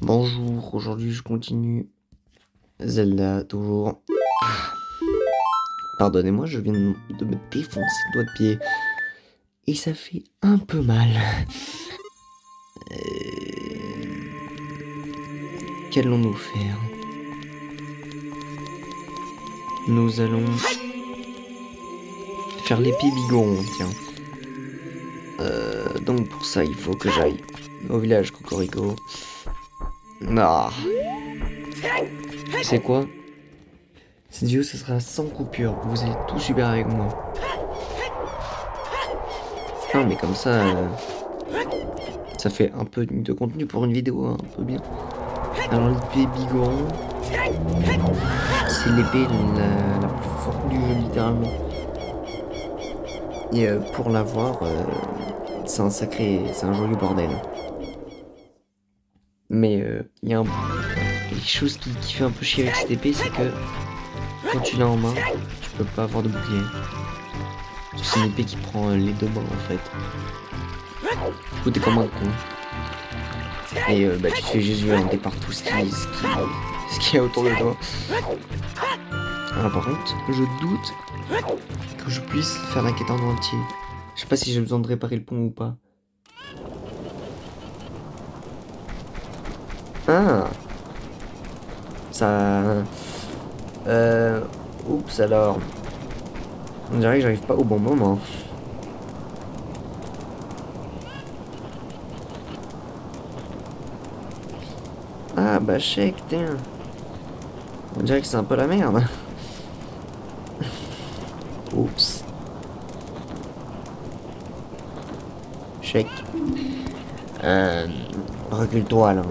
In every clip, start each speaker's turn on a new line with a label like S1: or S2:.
S1: Bonjour, aujourd'hui je continue. Zelda, toujours. Pardonnez-moi, je viens de me défoncer le doigt de pied. Et ça fait un peu mal. Qu'allons-nous faire? Nous allons faire l'épée bigoron, tiens. Donc pour ça, il faut que j'aille au village Cocorico. Ah, c'est quoi? Cette vidéo, ce sera sans coupure. Vous allez tout super avec moi. Non, mais comme ça fait un peu de contenu pour une vidéo, hein, un peu bien. Alors l'épée bigoron, c'est l'épée la plus forte du jeu, littéralement. Et pour l'avoir, c'est un joyeux bordel. Mais il y a quelque chose qui fait un peu chier avec cette épée, c'est que quand tu l'as en main, tu peux pas avoir de bouclier. C'est une épée qui prend les deux mains en fait. Du coup t'es comme un con. Et tu te fais juste violenter par tout ce qu'il y a autour de toi. Alors par contre, je doute que je puisse faire la quête en entier. Je sais pas si j'ai besoin de réparer le pont ou pas. Ah, ça... Oups alors. On dirait que j'arrive pas au bon moment. Ah bah chèque, tiens. On dirait que c'est un peu la merde. Oups. Chèque. Euh... Recule-toi là.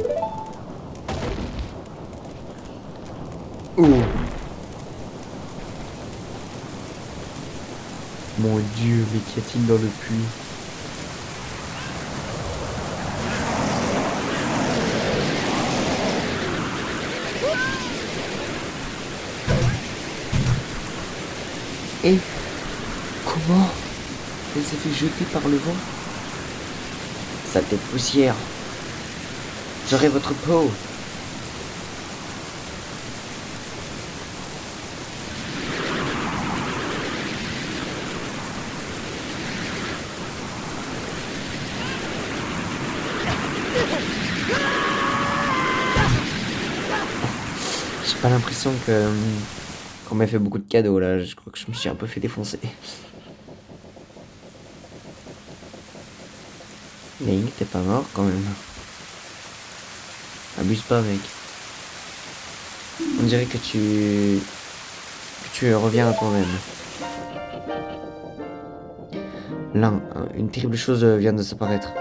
S1: Ouh. Mon Dieu, mais qu'y a-t-il dans le puits? Et comment elle s'est fait jeter par le vent? Saleté de poussière. J'aurai votre peau. J'ai pas l'impression qu'on m'a fait beaucoup de cadeaux là. Je crois que je me suis un peu fait défoncer. Link, t'es pas mort quand même. Abuse pas, mec. On dirait que tu reviens à toi-même. Là, une terrible chose vient de s'apparaître.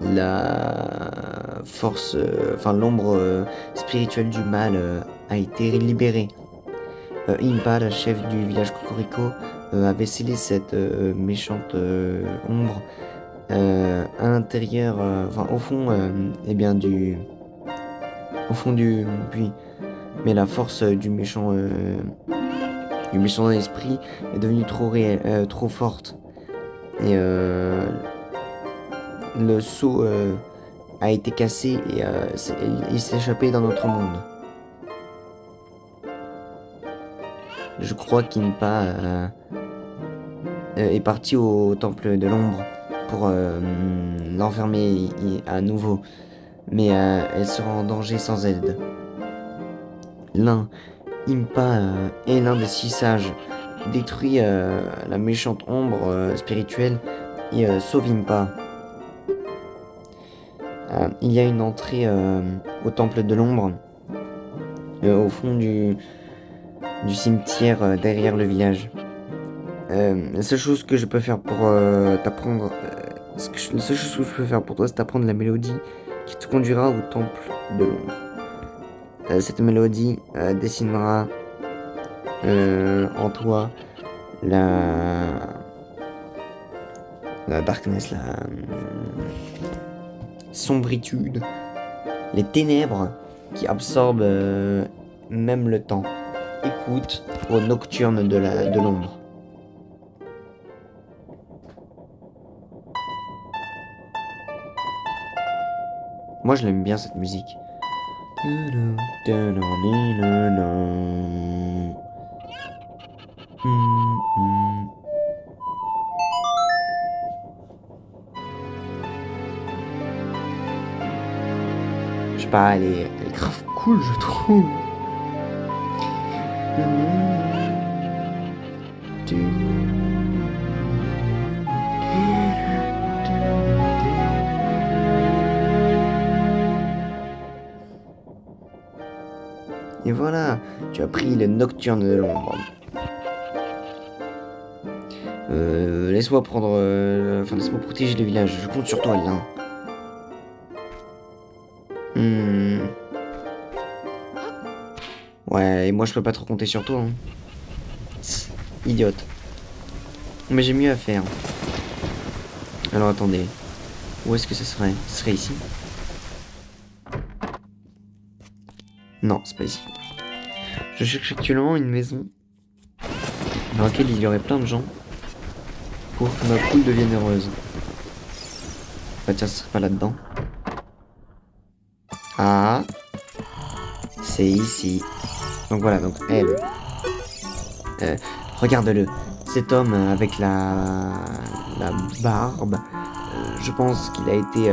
S1: La force, enfin l'ombre spirituelle du mal a été libérée. Impa, la chef du village Cocorico, avait scellé cette méchante ombre à l'intérieur, enfin au fond, au fond du puits. Mais la force du méchant esprit est devenue trop forte. Et le seau a été cassé et il s'est échappé dans notre monde. Je crois qu'Impa est parti au temple de l'ombre pour l'enfermer à nouveau. Mais elle sera en danger sans aide. L'un, Impa est l'un des six sages. Détruit la méchante ombre spirituelle et sauve Impa. Il y a une entrée au temple de l'ombre au fond du cimetière derrière le village. La seule chose que je peux faire pour t'apprendre, la seule chose que je peux faire pour toi, c'est t'apprendre la mélodie qui te conduira au temple de l'ombre. Cette mélodie dessinera en toi la darkness, la sombritude, les ténèbres qui absorbent même le temps. Écoute aux nocturnes de l'ombre. Moi, je l'aime bien cette musique. Je sais pas, elle est grave cool, je trouve. Et voilà, tu as pris le nocturne de l'ombre. Laisse-moi prendre... laisse-moi protéger le village. Je compte sur toi, Lien. Ouais, et moi je peux pas trop compter sur toi. Hein. Idiote. Mais j'ai mieux à faire. Alors attendez. Où est-ce que ce serait? Ce serait ici? Non, c'est pas ici. Je cherche actuellement une maison dans laquelle il y aurait plein de gens pour que ma poule devienne heureuse. Bah tiens, ce serait pas là-dedans. Ah, c'est ici. Donc voilà, donc elle. Regarde-le. Cet homme avec la barbe, je pense qu'il a été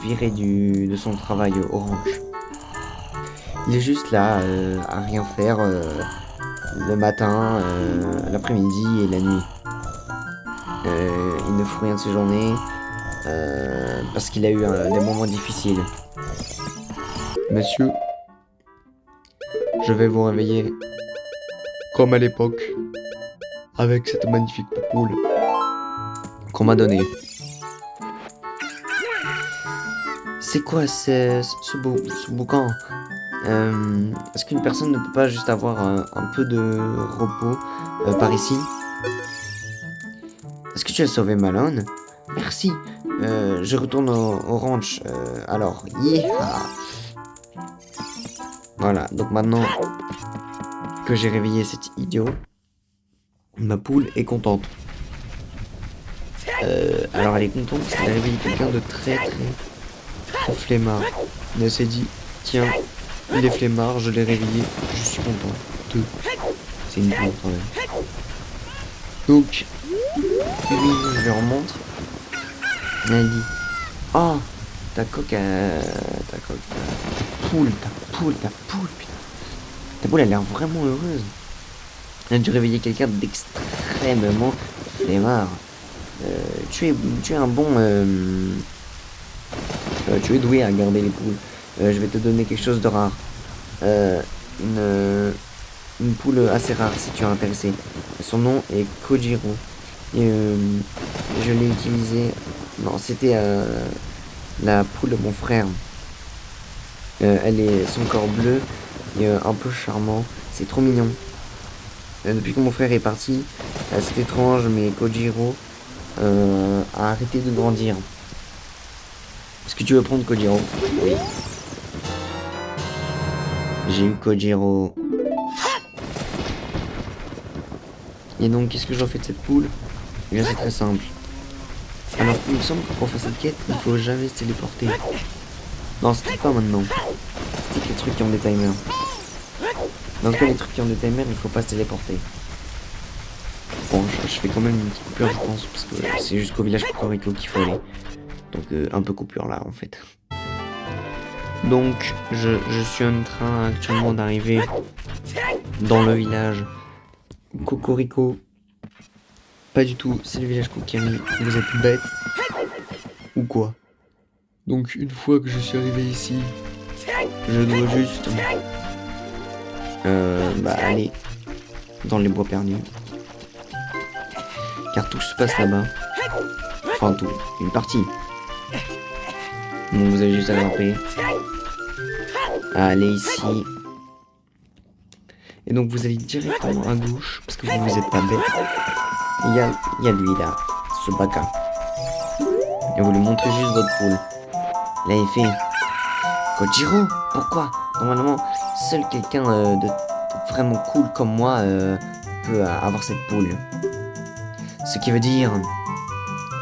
S1: viré de son travail orange. Il est juste là à rien faire le matin, l'après-midi et la nuit. Il ne fout rien de ses journées parce qu'il a eu des moments difficiles. Monsieur, je vais vous réveiller comme à l'époque avec cette magnifique poule qu'on m'a donnée. C'est quoi ce boucan? Est-ce qu'une personne ne peut pas juste avoir un peu de repos par ici? Est-ce que tu as sauvé Malone? Merci. Je retourne au ranch. Alors, yeah. Voilà, donc maintenant que j'ai réveillé cet idiot, ma poule est contente. Alors elle est contente parce qu'elle a réveillé quelqu'un de très flemmard. Mais elle s'est dit, tiens, il est flemmard, je l'ai réveillé, je suis content. C'est une poule quand même. Donc, oui, je lui remontre. Et elle dit, oh, ta poule, putain. Ta poule, elle a l'air vraiment heureuse. Elle a dû réveiller quelqu'un d'extrêmement flemmard. Tu es un bon... tu es doué à garder les poules. Je vais te donner quelque chose de rare. Une poule assez rare si tu es intéressé. Son nom est Kojiro. Et je l'ai utilisé... Non, c'était la poule de mon frère. Son corps bleu et un peu charmant. C'est trop mignon. Depuis que mon frère est parti, c'est étrange, mais Kojiro a arrêté de grandir. Est-ce que tu veux prendre Kojiro? Oui. J'ai eu Kojiro. Et donc, qu'est-ce que j'en fais de cette poule? Eh bien, c'est très simple. Alors, il me semble que pour faire cette quête, il ne faut jamais se téléporter. Non, c'était pas maintenant. C'était les trucs qui ont des timers. Dans ce cas, les trucs qui ont des timers, il faut pas se téléporter. Bon, je fais quand même une petite coupure, je pense, parce que c'est jusqu'au village Cocorico qu'il faut aller. Donc, un peu coupure là, en fait. Donc, je suis en train actuellement d'arriver dans le village Cocorico. Pas du tout, c'est le village Kokiri. Vous êtes bête ou quoi? Donc, une fois que je suis arrivé ici, je dois juste aller dans les bois perdus. Car tout se passe là-bas. Enfin tout, une partie. Donc vous avez juste à grimper. À aller ici. Et donc vous allez directement à gauche, parce que vous êtes pas bête. Il y a lui là, ce baka. Et vous lui montrez juste votre poule. Là il fait Kojiro, pourquoi? Normalement, seul quelqu'un de vraiment cool comme moi peut avoir cette poule. Ce qui veut dire,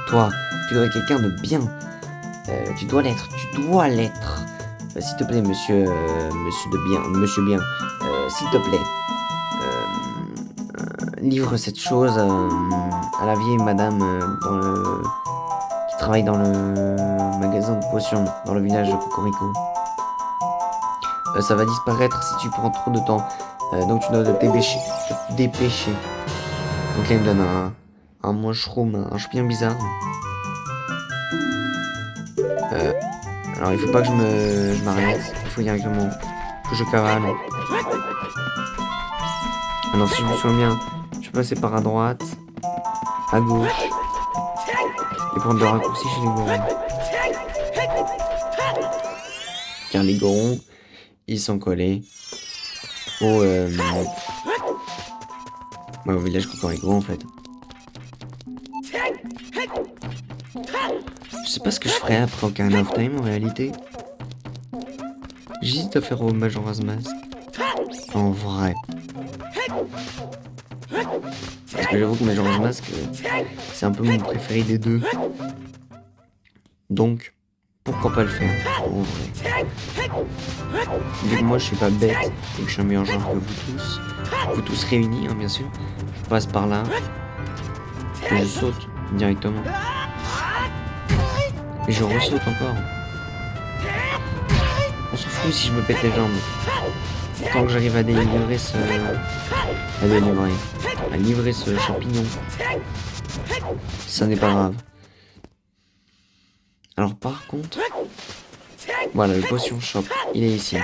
S1: toi, tu dois être quelqu'un de bien. Tu dois l'être, tu dois l'être. S'il te plaît, monsieur, monsieur bien, s'il te plaît, livre cette chose à la vieille madame qui travaille dans le magasin de potions dans le village de Cocorico. Ça va disparaître si tu prends trop de temps, donc tu dois te dépêcher. Donc là, il me donne un mushroom, un champignon bizarre. Alors il faut pas que je m'arrête, il faut directement que je cavale. Alors si je me souviens bien, je vais passer par à droite, à gauche, et prendre le raccourci chez les gorons. Car les gorons, ils sont collés au village Cocorico en fait. Je sais pas ce que je ferais après Ocarina of Time en réalité. J'hésite à faire au Majora's Mask. En vrai. Parce que j'avoue que Majora's Mask, c'est un peu mon préféré des deux. Donc, pourquoi pas le faire en vrai. Vu que moi je suis pas bête et que je suis un meilleur joueur que vous tous réunis hein, bien sûr, je passe par là et je saute directement. Et je ressaute encore. On s'en fout si je me pète les jambes. Tant que j'arrive à livrer ce champignon, ça n'est pas grave. Alors par contre, voilà, le potion shop, il est ici.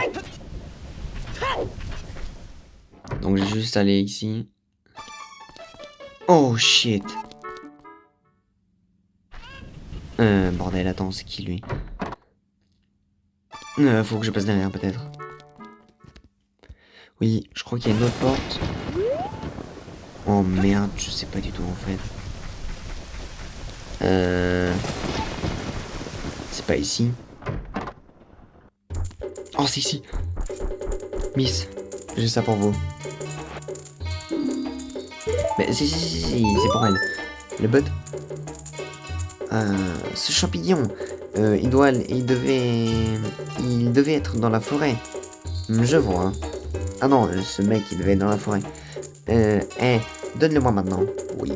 S1: Donc j'ai juste allé ici. Oh shit. Bordel, attends, c'est qui lui? Faut que je passe derrière peut-être. Oui, je crois qu'il y a une autre porte. Oh merde, je sais pas du tout en fait. C'est pas ici. Oh, c'est ici. Miss, j'ai ça pour vous. Mais si, c'est pour elle. Le bud. Ce champignon, il devait être dans la forêt. Je vois. Hein. Ah non, ce mec, il devait être dans la forêt. Donne-le-moi maintenant. Oui.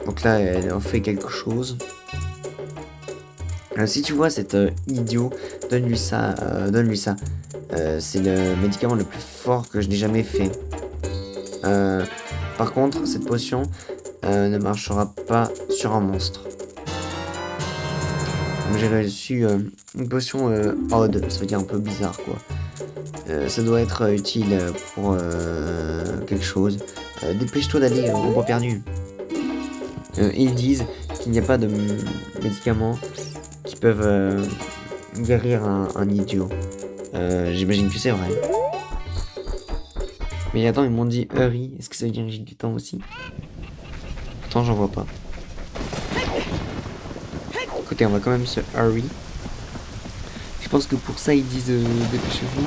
S1: Donc là, elle en fait quelque chose. Si tu vois cet idiot, donne-lui ça. C'est le médicament le plus fort que je n'ai jamais fait. Par contre, cette potion ne marchera pas sur un monstre. J'ai reçu une potion odd, ça veut dire un peu bizarre quoi. Ça doit être utile pour quelque chose. Dépêche-toi d'aller au bois perdu. Ils disent qu'il n'y a pas de médicaments qui peuvent guérir un idiot. J'imagine que c'est vrai. Mais attends, ils m'ont dit hurry. Est-ce que ça veut dire que j'ai du temps aussi? Pourtant, j'en vois pas. Écoutez, on va quand même se hurry. Je pense que pour ça, ils disent dépêchez-vous.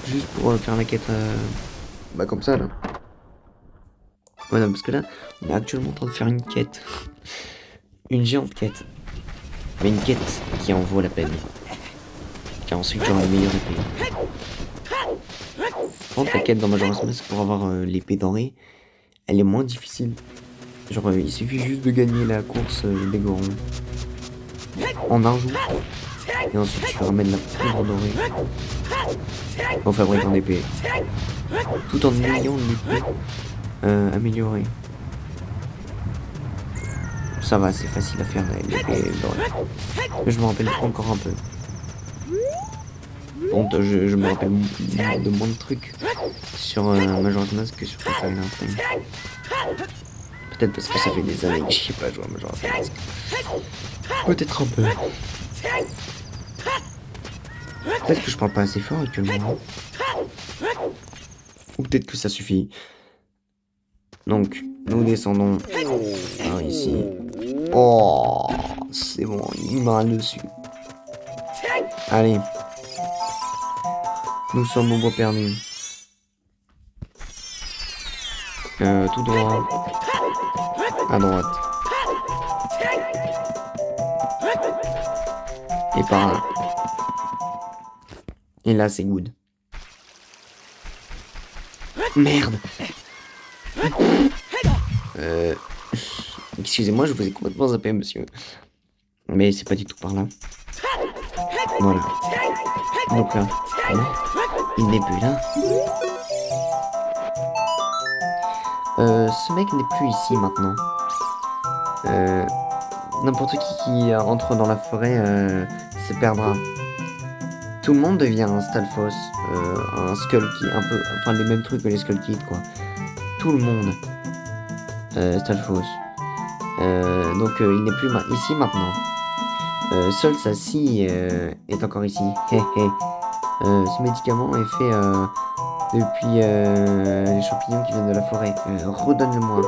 S1: Juste pour faire la quête comme ça là. Ouais, non, parce que là, on est actuellement en train de faire une quête. Une géante quête. Mais une quête qui en vaut la peine. Car ensuite, j'aurai une meilleure épée. Par contre, la quête dans Majora's Mask pour avoir l'épée dorée, elle est moins difficile. Genre, il suffit juste de gagner la course des gorons en un jour. Et ensuite, tu ramènes la poudre dorée au fabricant d'épée. Tout en ayant l'épée améliorée. Ça va, c'est facile à faire l'épée dorée. Mais je me rappelle encore un peu. Bon, je me rappelle de moins de trucs sur Majora's Mask que sur Ocarina of Time. Peut-être parce que ça fait des années que je sais pas jouer à Majora's Mask. Peut-être un peu. Peut-être que je parle pas assez fort actuellement. Ou peut-être que ça suffit. Donc, nous descendons par ici. Oh, c'est bon, il m'a dessus. Allez. Nous sommes au bois perdu. Tout droit. À droite. Et par là. Et là, c'est good. Merde. Excusez-moi, je vous ai complètement zappé, monsieur. Mais c'est pas du tout par là. Voilà. Donc là, il n'est plus là. Ce mec n'est plus ici maintenant. N'importe qui entre dans la forêt se perdra. Tout le monde devient un Stalfos, un Skull Kid, un peu, enfin les mêmes trucs que les Skull Kids quoi. Tout le monde, Stalfos. Donc il n'est plus ici maintenant. Seule sa scie est encore ici. Ce médicament est fait depuis les champignons qui viennent de la forêt. Redonne-le-moi.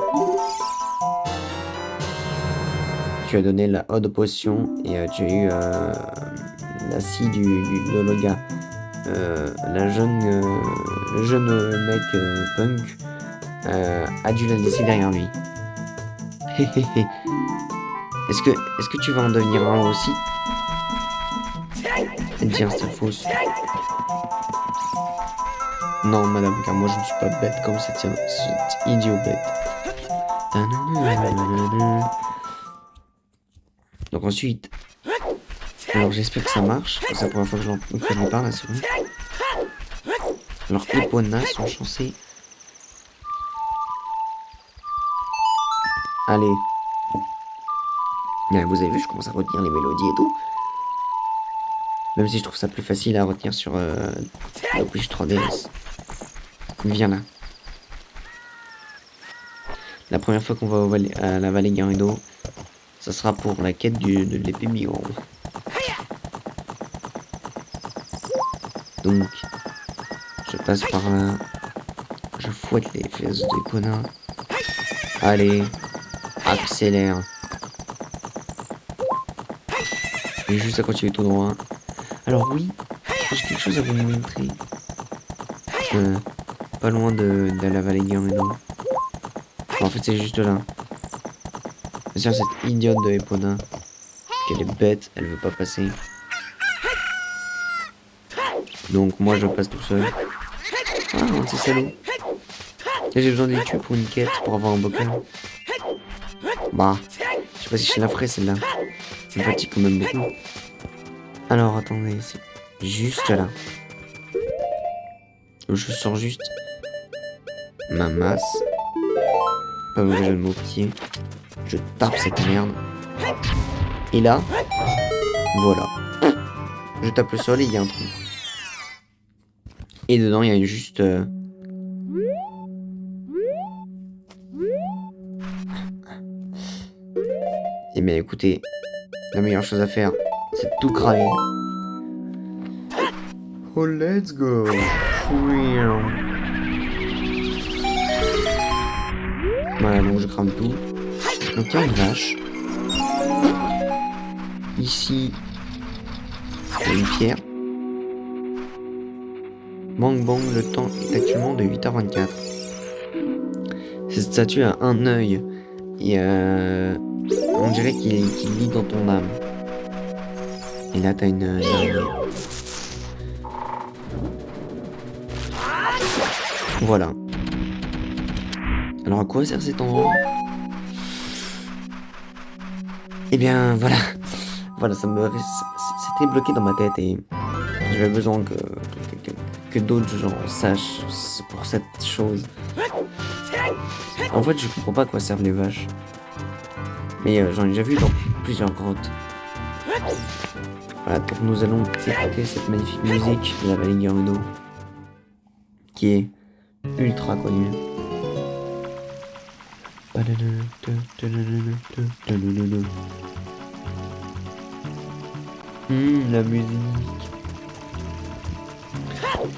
S1: Tu as donné la haute potion et tu as eu la scie de Lologa. Le jeune mec punk a dû la laisser derrière lui. Est-ce que tu vas en devenir un aussi? Dire c'est fausse. Non madame, car moi je ne suis pas bête comme cet idiot bête. Donc ensuite, alors j'espère que ça marche. C'est la première fois que je lui parle à ce moment. Alors Epona, son chancé. Allez. Vous avez vu, je commence à retenir les mélodies et tout. Même si je trouve ça plus facile à retenir sur la Wish 3DS. Viens là. La première fois qu'on va à la vallée Gerudo, ça sera pour la quête de l'épée Bigon. Donc, je passe par là. Je fouette les fesses de Epona. Allez, accélère. Et juste à continuer tout droit. Alors oui, j'ai quelque chose à vous montrer. Pas loin de la vallée Gerudo. En fait, c'est juste là. C'est cette idiote de Epona. Qu'elle est bête, elle veut pas passer. Donc moi, je passe tout seul. Ah, c'est salaud. J'ai besoin de les tuer pour une quête, pour avoir un bocal. Bah, je sais pas si je la ferai celle-là. Ça me fatigue quand même beaucoup. Alors, attendez, c'est juste là. Je sors juste ma masse. Pas mauvais jeu de mots pied. Je tape cette merde. Et là, voilà. Je tape le sol et il y a un trou. Et dedans, il y a juste... Eh bien, écoutez, la meilleure chose à faire, c'est de tout cramer. Oh, let's go. Voilà, donc je crame tout. Donc il y a une vache. Ici, il y a une pierre. Bang bang, le temps est actuellement de 8h24. Cette statue a un œil. Et on dirait qu'il lit dans ton âme. Et là t'as une voilà. Alors à quoi sert cet endroit? Eh bien voilà. Voilà, c'était bloqué dans ma tête et j'avais besoin que d'autres gens sachent pour cette chose. En fait, je comprends pas à quoi servent les vaches. Mais j'en ai déjà vu dans plusieurs grottes. Voilà, donc nous allons écouter cette magnifique musique de la vallée Gerudo, qui est ultra connue. La musique.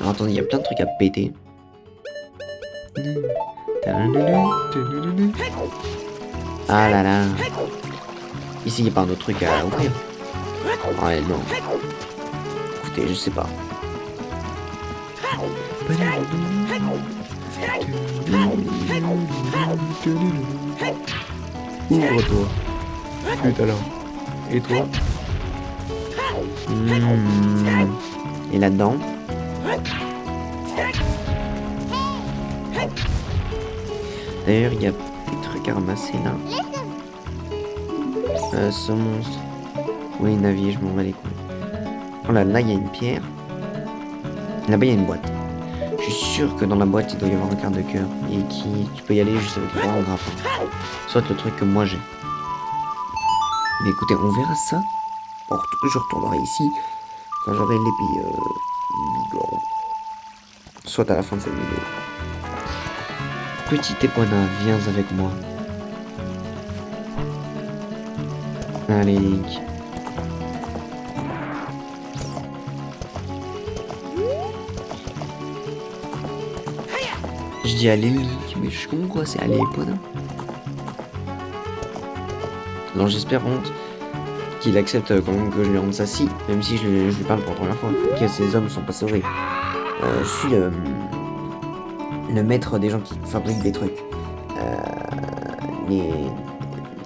S1: Alors attendez, il y a plein de trucs à péter. Ah là là. Ici, il n'y a pas un autre truc à ouvrir. Ouais, non. Écoutez, je sais pas. Ouvre-toi. Putain alors. Et toi? Et là-dedans. D'ailleurs, il y a des trucs à ramasser là. Ce monstre. Oui, Navi, je m'en bats les couilles. Oh là, là, il y a une pierre. Là-bas, il y a une boîte. Je suis sûr que dans la boîte, il doit y avoir un quart de cœur. Et tu peux y aller juste avec le grand grappin. Soit le truc que moi j'ai. Mais écoutez, on verra ça. Je retournerai ici quand j'aurai l'épée Bigoron. Soit à la fin de cette vidéo. Petit Epona, viens avec moi. Allez, Link. Je dis allez, Link, mais je comprends quoi, c'est allez, Epona. Alors j'espère qu'il accepte quand même que je lui rende sa scie, même si je lui parle pour la première fois. Ok, ces hommes sont pas sauvés. Je suis le maître des gens qui fabriquent des trucs.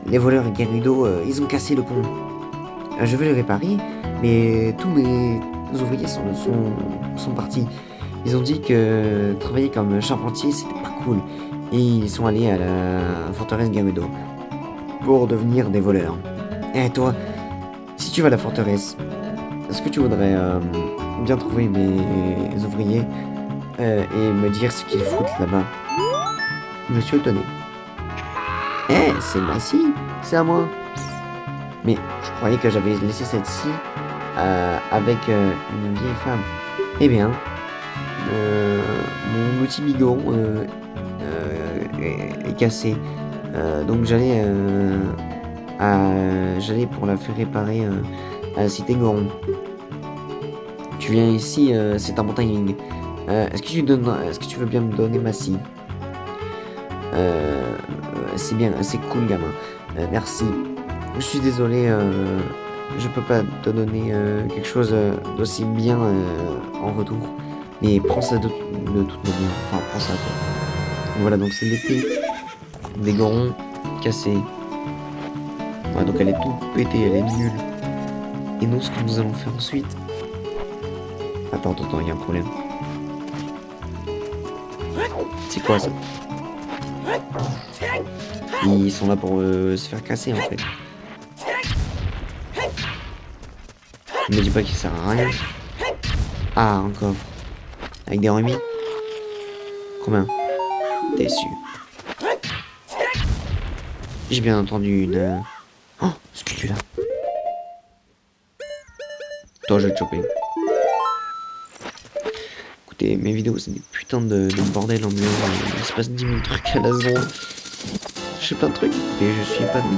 S1: Les voleurs Gerudo, ils ont cassé le pont. Je vais le réparer, mais tous mes ouvriers sont partis. Ils ont dit que travailler comme charpentier, c'était pas cool. Et ils sont allés à la forteresse Gerudo pour devenir des voleurs. Et toi, si tu vas à la forteresse, est-ce que tu voudrais bien trouver mes ouvriers et me dire ce qu'ils foutent là-bas? Monsieur Tonnet. C'est ma scie, c'est à moi. Mais je croyais que j'avais laissé cette scie avec une vieille femme. Eh bien, mon outil bigoron est cassé. Donc j'allais pour la faire réparer à la cité Goron. Tu viens ici, c'est un bon timing. Est-ce que tu veux bien me donner ma scie? C'est bien, c'est cool, gamin. Merci. Je suis désolé, je peux pas te donner quelque chose d'aussi bien en retour. Mais prends ça de toute manière. Enfin, prends ça, quoi. Voilà, donc c'est l'épée des Gorons cassée. Ouais, donc elle est toute pétée, elle est nulle. Et nous, ce que nous allons faire ensuite... Attends, il y a un problème. C'est quoi ça? Ils sont là pour se faire casser en fait. Ne me dis pas qu'il sert à rien. Ah, un coffre. Avec des rubis. Combien? Déçu. J'ai bien entendu une... Oh, ce que tu là. Toi, je vais te choper. Écoutez, mes vidéos, c'est des putains de bordel ambiant. Il se passe 10 000 trucs à la seconde. Je fais plein de trucs et je suis épanoui.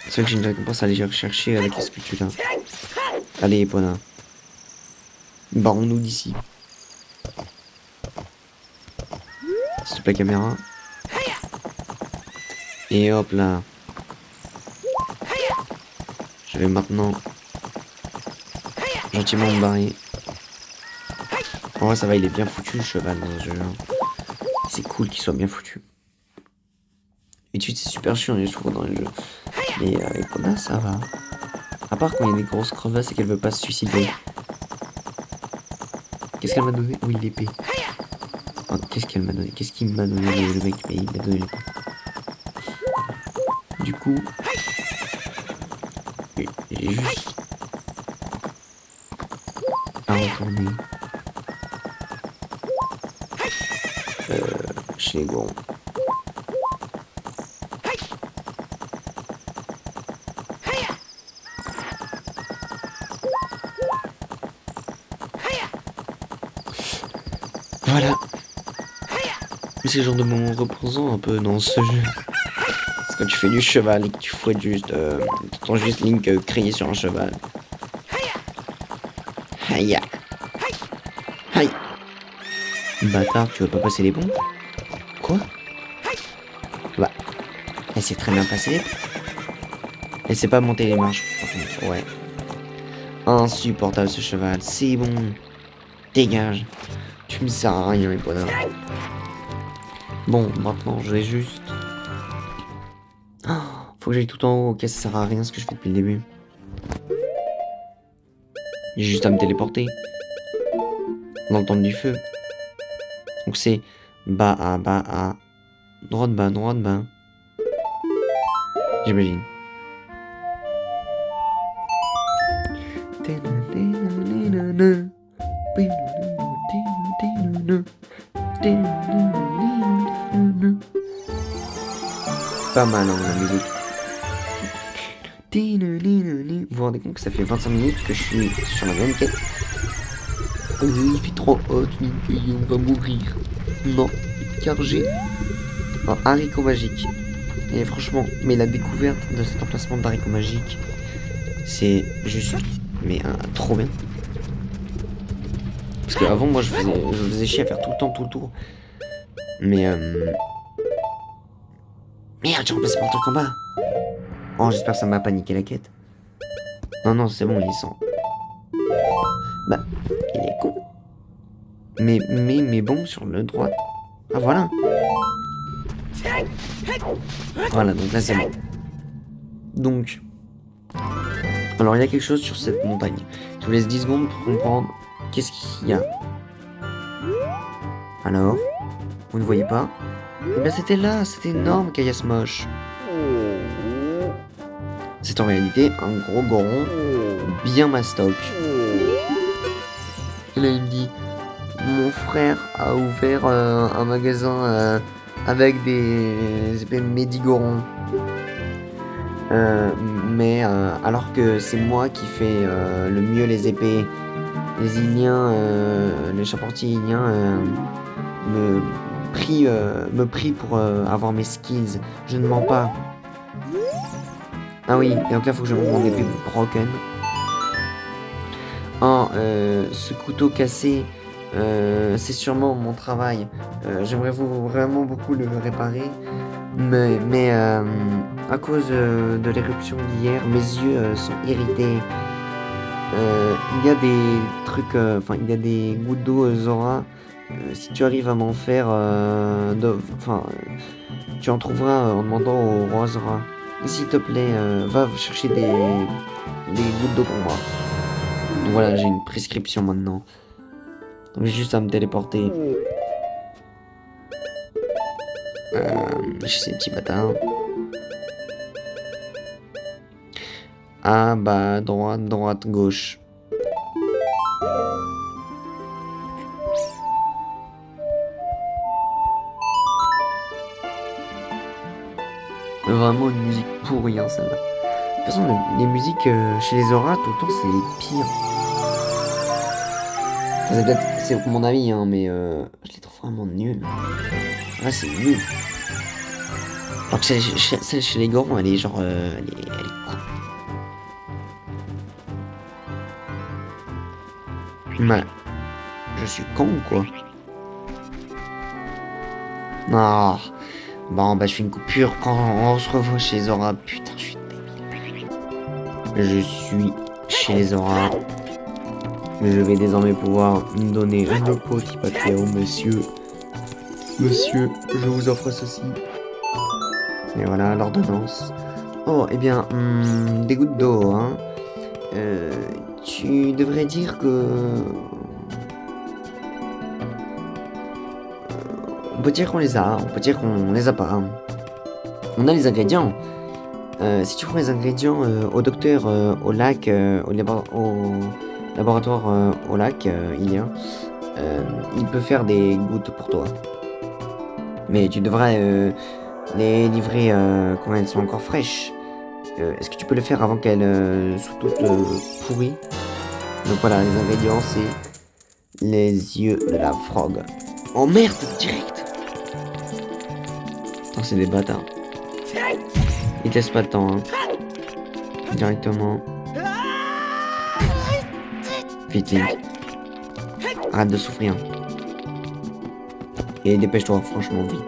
S1: C'est vrai que j'ai une récompense à aller rechercher avec ce que tu là. Allez, Epona. Barrons-nous d'ici. S'il te plaît, caméra. Et hop là. Je vais maintenant gentiment me barrer. En vrai, ça va, il est bien foutu le cheval dans ce jeu. C'est cool qu'il soit bien foutu. Et tu sais, c'est super chiant, je trouve, dans le jeu. Mais Epona, ça va. À part quand il y a des grosses crevasses et qu'elle veut pas se suicider. Qu'est-ce qu'elle m'a donné? Oui, l'épée. Oh, qu'est-ce qu'elle m'a donné? Qu'est-ce qu'il m'a donné le mec? Il m'a donné l'épée. Du coup, j'ai juste à retourner chez les Gorons. Voilà. C'est le genre de moment reposant un peu dans ce jeu. Parce que quand tu fais du cheval et que tu fouettes juste... t'entends juste Link crier sur un cheval. Aïe. Aïe. Bâtard, tu veux pas passer les ponts? Quoi? Bah, elle s'est très bien passée. Elle sait pas monter les marches. Ouais. Insupportable ce cheval. C'est bon. Dégage. Tu me sers à rien, les bonhommes. Bon, maintenant, je vais juste... Oh, faut que j'aille tout en haut. Ok, ça sert à rien ce que je fais depuis le début. J'ai juste à me téléporter. Dans le temple du feu. Donc c'est bas à, droite bas. J'imagine. Pas mal hein, la musique. Vous vous rendez compte que ça fait 25 minutes que je suis sur la même quête. Il fait trop haut, on va mourir. Non, car j'ai un haricot magique. Et franchement, mais la découverte de cet emplacement d'haricot magique, c'est juste, mais trop bien. Parce qu'avant, moi, je faisais chier à faire tout le tour. Mais merde, j'ai remplacé par le truc en bas. Oh, j'espère que ça m'a paniqué la quête. Non, c'est bon, il est sans. Bah, il est con. Mais bon, sur le droit. Ah, voilà. Voilà, donc là, c'est bon. Donc. Alors, il y a quelque chose sur cette montagne. Je vous laisse 10 secondes pour comprendre qu'est-ce qu'il y a. Alors, vous ne voyez pas? Eh bien, c'était là, c'était énorme, Caillasse moche. C'est en réalité un gros goron bien mastoc. Et là, il me dit, mon frère a ouvert un magasin avec des épées médigorons. Mais alors que c'est moi qui fais le mieux les épées, les Iliens, les charpentiers Iliens me prient pour avoir mes skills. Je ne mens pas. Ah oui, et donc là, il faut que je monte mon épée broken. Ce couteau cassé, c'est sûrement mon travail. J'aimerais vraiment beaucoup le réparer. Mais à cause de l'éruption d'hier, mes yeux sont irrités. Il y a des trucs, il y a des gouttes d'eau Zora. Si tu arrives à m'en faire, tu en trouveras en demandant au roi Zora. S'il te plaît, va chercher des gouttes d'eau pour moi. Donc voilà, j'ai une prescription maintenant. Donc j'ai juste à me téléporter. Chez ces petits bâtards. Ah bah, droite, gauche. Vraiment une musique pourrie, hein, celle-là. De toute façon, les musiques chez les Zora, tout le temps, c'est les pires. C'est mon avis, hein, mais je les trouve vraiment nuls. Ouais, c'est nul. Alors que celle chez les Gorons, elle est genre... elle est cool. Ouais. Je suis con ou quoi? Non. Bon, bah, je fais une coupure quand on se revoit chez Zora. Putain, je suis débile. Je suis chez les Zora. Je vais désormais pouvoir me donner le petit papier au monsieur. Monsieur, je vous offre ceci. Et voilà, l'ordonnance. Oh, eh bien, des gouttes d'eau, hein. Tu devrais dire que... on peut dire qu'on les a, on peut dire qu'on les a pas. Hein. On a les ingrédients. Si tu prends les ingrédients au docteur, au lac, au laboratoire au lac, il peut faire des gouttes pour toi. Mais tu devrais les livrer quand elles sont encore fraîches. Est-ce que tu peux le faire avant qu'elles soient toutes pourries? Donc voilà, les ingrédients, c'est les yeux de la frog. Oh merde, direct! Putain, c'est des bâtards. Ils te laissent pas le temps, hein. Directement. Vite, Link. Arrête de souffrir. Et dépêche-toi, franchement, vite.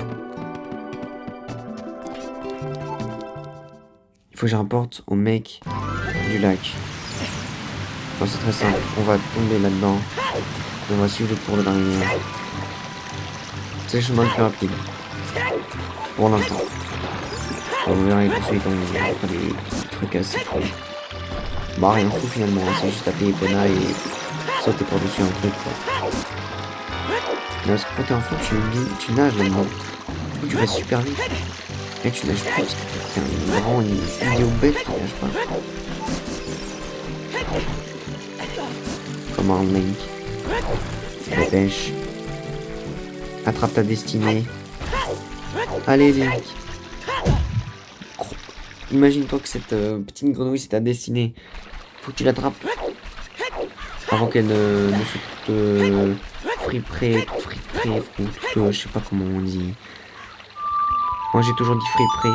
S1: Il faut que j'apporte au mec du lac. Bon, c'est très simple. On va tomber là-dedans. Et on va suivre le cours de la rivière. C'est le chemin le plus rapide. Pour l'instant. On verra tout de suite, on fera des trucs assez fous. Bah rien de fou finalement, hein, c'est juste appeler Epona et sauter par-dessus un truc quoi. Mais parce que quand t'es enfant, tu nages là-dedans. Du coup, tu vas super vite. Et tu nages pas parce que t'es un grand idiot bête qui nage pas. Comme un Link. Dépêche. Attrape ta destinée. Allez Link. Imagine-toi que cette petite grenouille c'est ta destinée. Faut que tu l'attrapes. Avant qu'elle ne se friperait, toute friperait, ou toute, je sais pas comment on dit. Moi j'ai toujours dit friperait.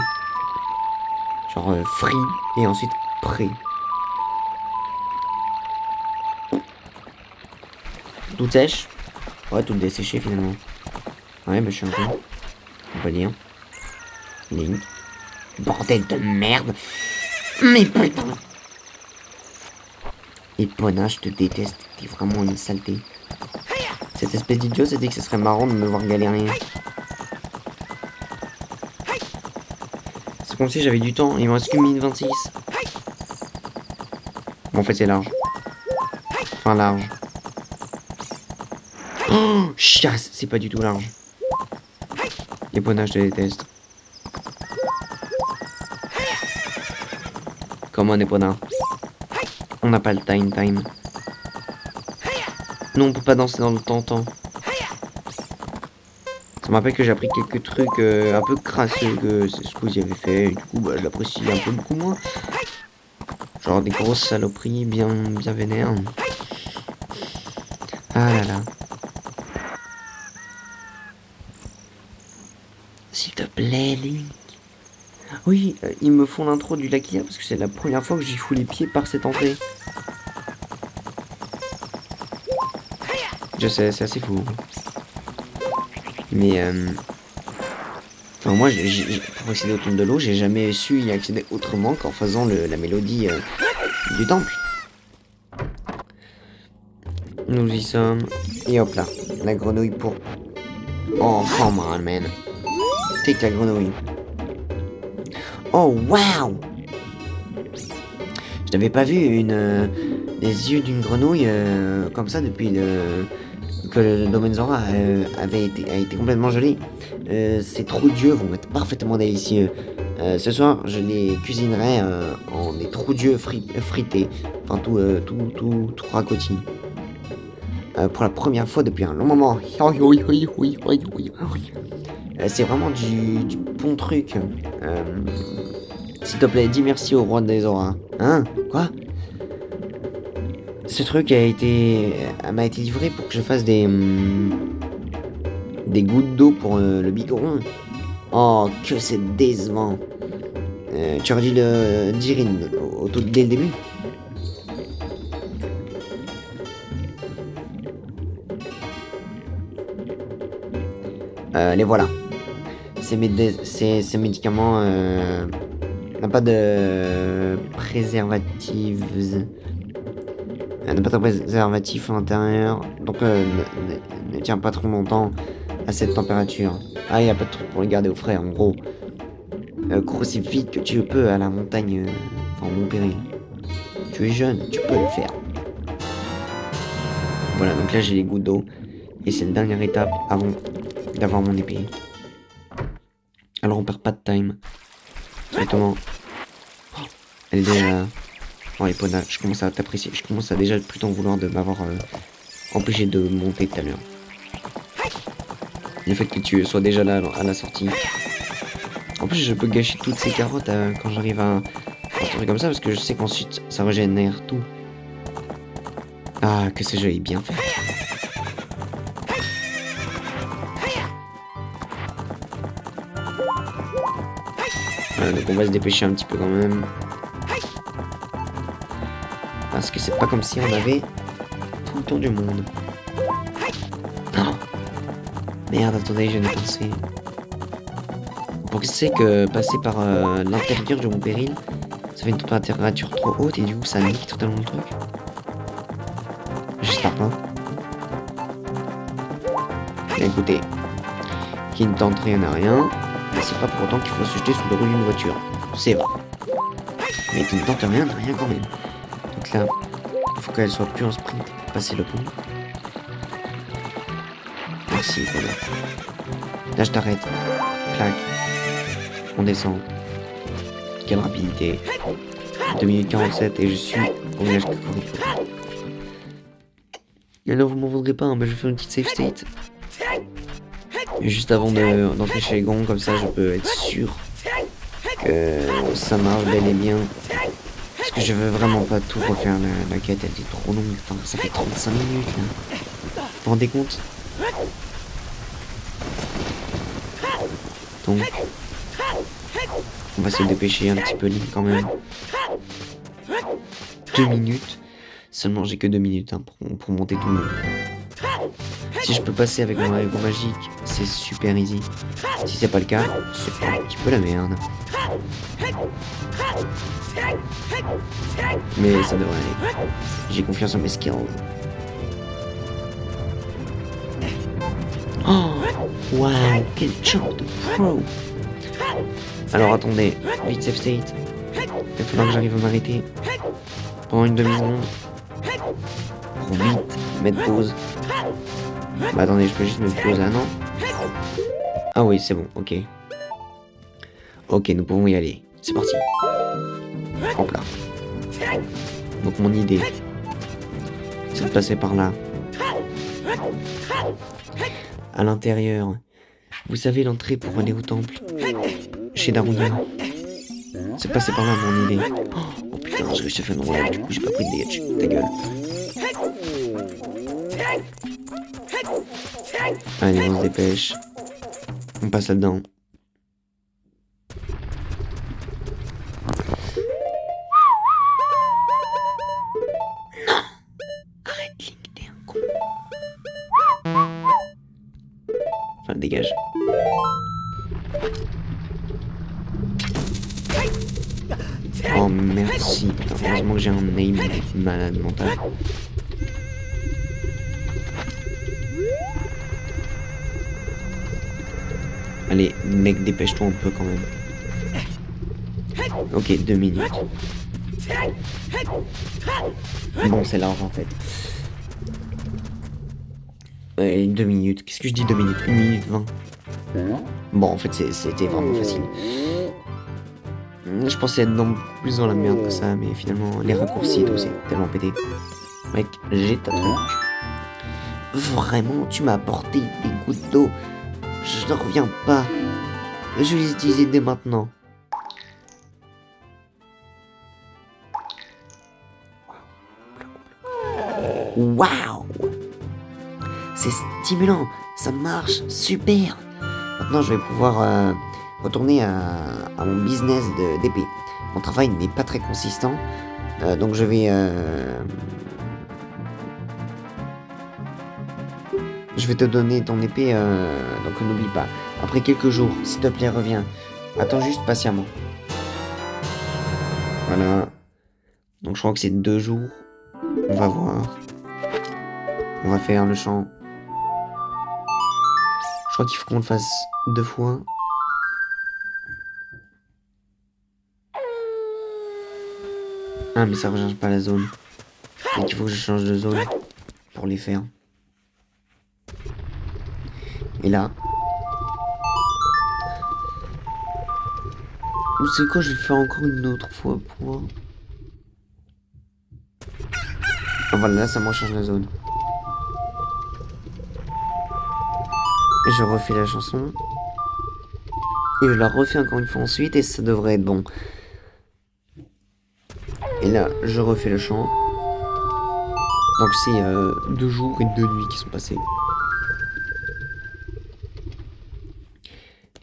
S1: Genre free et ensuite prêt. Toute sèche. Ouais, toute desséchée finalement. Ouais, bah je suis un peu. On peut dire. Link. Bordel de merde. Mais putain. Epona, je te déteste. T'es vraiment une saleté. Cette espèce d'idiot s'est dit que ce serait marrant de me voir galérer. C'est comme si j'avais du temps. Il me reste qu'une minute 26. Bon, en fait, c'est large. Enfin, large. Oh, chasse, c'est pas du tout large. Epona, je te déteste. Comment Epona? On n'a pas le time. Non, on peut pas danser dans le temps. Ça me rappelle que j'ai appris quelques trucs un peu crasseux que c'est ce que vous y avez fait. Et du coup, bah, je l'apprécie un peu beaucoup moins. Genre des grosses saloperies bien vénères. Ah là là. S'il te plaît, Link. Oui, ils me font l'intro du Lakia parce que c'est la première fois que j'y fous les pieds par cette entrée. Je sais, c'est assez fou. Mais enfin, moi, pour accéder au temple de l'eau, j'ai jamais su y accéder autrement qu'en faisant la mélodie du temple. Nous y sommes. Et hop là, la grenouille pour... Oh, come on, man. Take la grenouille. Oh, wow! Je n'avais pas vu les yeux d'une grenouille comme ça depuis que le domaine Zora a été complètement gelé. Ces trous d'yeux vont être parfaitement délicieux. Ce soir, je les cuisinerai en des trous d'yeux frités. Enfin, tout racotis. Pour la première fois depuis un long moment. C'est vraiment du bon truc. S'il te plaît, dis merci au roi des auras. Hein? Quoi? Ce truc m'a été livré pour que je fasse des gouttes d'eau pour le biberon. Oh, que c'est décevant. Tu aurais dû le dire dès le début. Les voilà. Ces médicaments n'a pas de préservatifs. N'a pas de préservatif à l'intérieur. Donc ne tient pas trop longtemps à cette température. Ah, il n'y a pas de truc pour le garder au frais en gros. Cours aussi vite que tu peux à la montagne. Enfin, mon péril. Tu es jeune, tu peux le faire. Voilà, donc là j'ai les gouttes d'eau. Et c'est la dernière étape avant d'avoir mon épée. Alors on perd pas de time. Directement. Oh, elle est déjà... Oh Epona, je commence à t'apprécier. Je commence à déjà plutôt en vouloir de m'avoir empêché de monter tout à l'heure. Le fait que tu sois déjà là à la sortie. En plus je peux gâcher toutes ces carottes quand j'arrive à un truc comme ça parce que je sais qu'ensuite ça régénère tout. Ah, que ce jeu est bien fait. Donc on va se dépêcher un petit peu quand même. Parce que c'est pas comme si on avait tout le temps du monde. Non. Merde, attendez, je n'ai pensé. Pour que c'est que passer par l'intérieur de mon péril, ça fait une température trop haute et du coup ça nique totalement le truc. J'espère pas. Et écoutez, qui ne tente rien à rien, mais c'est pas pour autant qu'il faut se jeter sous le roues d'une voiture. C'est vrai. Mais qui ne tente rien à rien quand même. Donc Donc là, il faut qu'elle soit plus en sprint pour passer le pont. Merci, voilà. Là, je t'arrête. Clac. On descend. Quelle rapidité. 2 minutes 47 et je suis au village Cocorico. Et alors, vous m'en voudrez pas, hein, mais je vais faire une petite save state. Et juste avant d'entrer chez les gonds, comme ça, je peux être sûr que ça marche bel et bien. Parce que je veux vraiment pas tout refaire. La quête, elle est trop longue. Enfin, ça fait 35 minutes, là. Vous vous rendez compte? Donc, on va se dépêcher un petit peu, Link, quand même. 2 minutes. Seulement, j'ai que 2 minutes hein, pour monter tout le monde. Si je peux passer avec mon dragon magique, c'est super easy. Si c'est pas le cas, c'est un petit peu la merde. Mais ça devrait aller. J'ai confiance en mes skills. Oh, wow, quel genre de pro. Alors attendez, vite save state. Il faudra que j'arrive à m'arrêter pendant une demi-seconde. Pour vite mettre pause. Bah attendez, je peux juste mettre pause là, non? Ah oui, c'est bon, ok. Ok, nous pouvons y aller. C'est parti. Hop là. Donc mon idée, c'est de passer par là. À l'intérieur. Vous savez l'entrée pour aller au temple chez Darunia. C'est passé par là mon idée. Oh putain, j'ai réussi à faire une roulade, du coup j'ai pas pris de dégâts. Ta gueule. Allez, on se dépêche. On passe là-dedans. Non! Arrête, Link, t'es un con. Enfin, dégage. Oh merci, putain, heureusement que j'ai un aim malade mental. Allez, mec, dépêche-toi un peu quand même. Ok, 2 minutes. Bon, c'est large en fait. 2 minutes. Qu'est-ce que je dis 2 minutes? 1 minute 20. Bon, en fait, c'était vraiment facile. Je pensais être plus dans la merde que ça, mais finalement, les raccourcis et tout, c'est tellement pété. Mec, j'ai ta truc. Vraiment, tu m'as apporté des gouttes d'eau. Je ne reviens pas. Je vais les utiliser dès maintenant. Waouh! C'est stimulant, ça marche, super! Maintenant, je vais pouvoir retourner à mon business d'épée. Mon travail n'est pas très consistant, donc je vais te donner ton épée, donc n'oublie pas. Après quelques jours, s'il te plaît, reviens. Attends juste patiemment. Voilà. Donc je crois que c'est 2 jours. On va voir. On va faire le chant. Je crois qu'il faut qu'on le fasse 2 fois. Ah mais ça recharge pas la zone. Donc il faut que je change de zone pour les faire. Et là. Vous savez quoi, je vais le faire encore une autre fois pour voir. Ah voilà, là ça me recharge la zone. Et je refais la chanson. Et je la refais encore une fois ensuite et ça devrait être bon. Et là, je refais le chant. Donc c'est 2 jours et 2 nuits qui sont passés.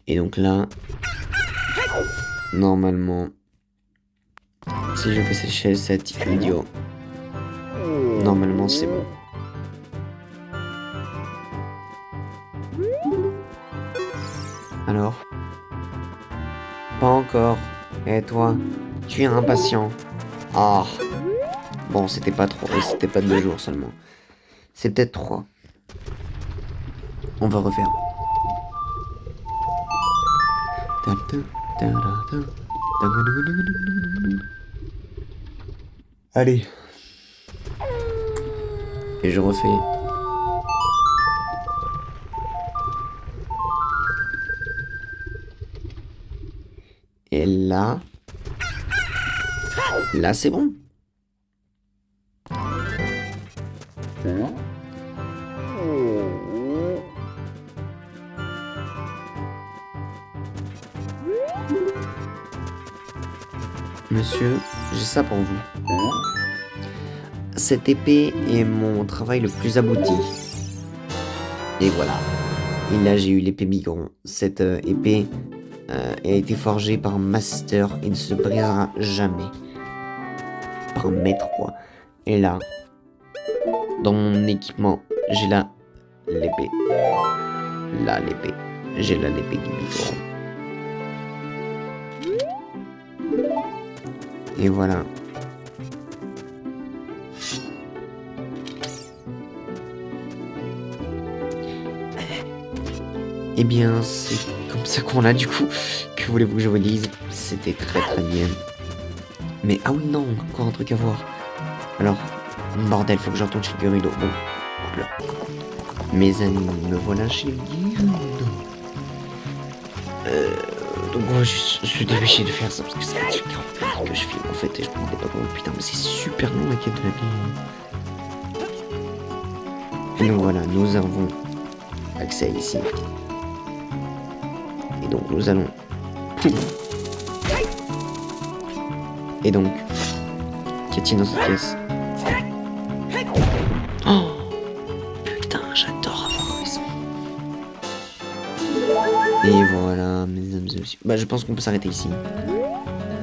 S1: Et donc là, normalement, si je fais sécher cette vidéo, normalement c'est bon. Alors? Pas encore. Et toi? Tu es impatient. Ah. Bon, c'était pas 2 jours seulement. C'est peut-être 3. On va refaire. Allez, Et je refais. Et là... Là, c'est bon. Monsieur, j'ai ça pour vous. Cette épée est mon travail le plus abouti. Et voilà. Et là, j'ai eu l'épée Bigron. Cette épée a été forgée par un master et ne se brisera jamais. Par un maître, quoi. Et là, dans mon équipement, j'ai là l'épée. Là, l'épée. J'ai là l'épée du Bigron. Et voilà. Eh bien, c'est comme ça qu'on l'a du coup. Que voulez-vous que je vous dise? C'était très très bien. Mais ah oui, non, encore un truc à voir. Alors, bordel, faut que je retourne chez le Gerudo. Bon, là. Mes amis, me voilà chez le Gerudo. Donc on va juste se dépêcher de faire ça parce que ça fait 40 minutes que je filme en fait et je me rendais pas compte. Putain, mais c'est super long la quête de la vie. Et donc voilà, nous avons accès ici. Et donc nous allons... Et donc, qu'y a-t-il dans cette pièce? Oh putain, j'adore avoir raison. Et voilà, mesdames et messieurs. Bah, je pense qu'on peut s'arrêter ici.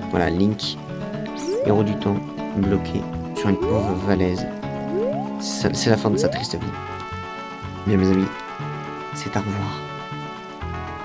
S1: Voilà, Link, héros du temps, bloqué sur une pauvre falaise. C'est la fin de sa triste vie. Bien, mes amis, c'est au revoir.